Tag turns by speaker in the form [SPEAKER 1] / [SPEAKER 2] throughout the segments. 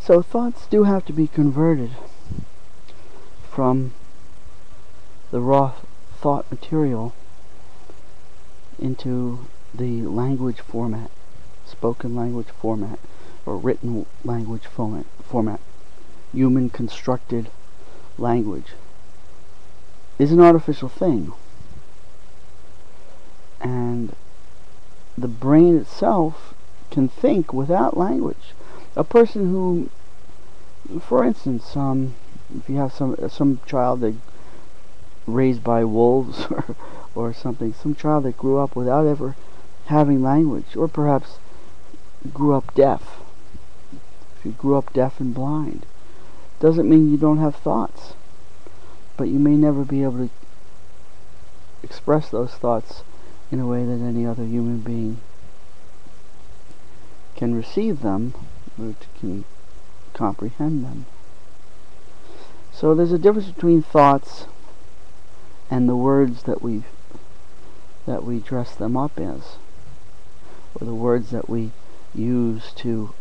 [SPEAKER 1] So thoughts do have to be converted from the raw thought material into the language format, spoken language format, or written language format. Human constructed language is an artificial thing, and the brain itself can think without language. A person who, for instance, if you have some child that raised by wolves or something, some child that grew up without ever having language, or perhaps grew up deaf. If you grew up deaf and blind, doesn't mean you don't have thoughts, but you may never be able to express those thoughts in a way that any other human being can receive them or can comprehend them. So there's a difference between thoughts and the words that we dress them up as, or the words that we use to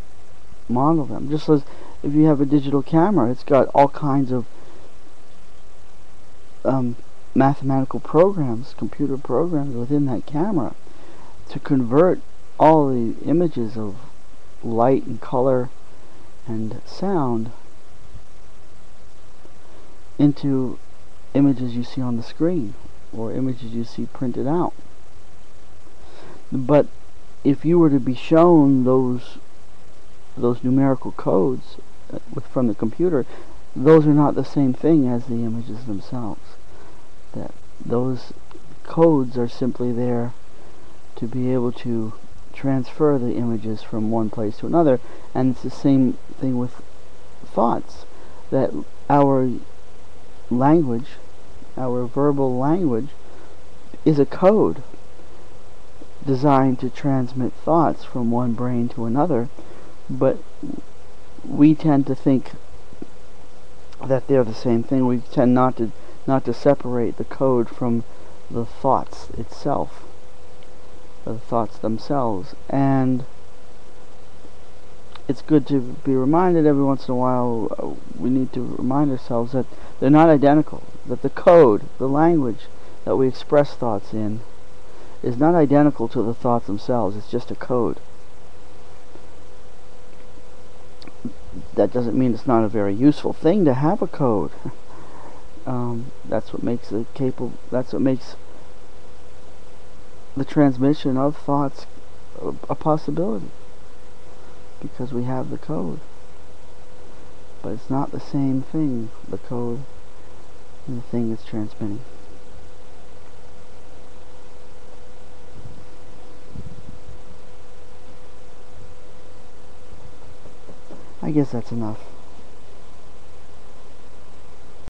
[SPEAKER 1] model them. Just as if you have a digital camera, it's got all kinds of mathematical programs, computer programs within that camera to convert all the images of light and color and sound into images you see on the screen or images you see printed out. But if you were to be shown those numerical codes from the computer, those are not the same thing as the images themselves. That those codes are simply there to be able to transfer the images from one place to another, and it's the same thing with thoughts, that our language, our verbal language, is a code designed to transmit thoughts from one brain to another, but we tend to think that they're the same thing. We tend not to separate the code from the thoughts itself, the thoughts themselves. And it's good to be reminded every once in a while, we need to remind ourselves that they're not identical, that the code, the language that we express thoughts in is not identical to the thoughts themselves. It's just a code. That doesn't mean it's not a very useful thing to have a code. That's what makes it capable. That's what makes the transmission of thoughts a possibility, because we have the code. But it's not the same thing, the code and the thing it's transmitting. I guess that's enough.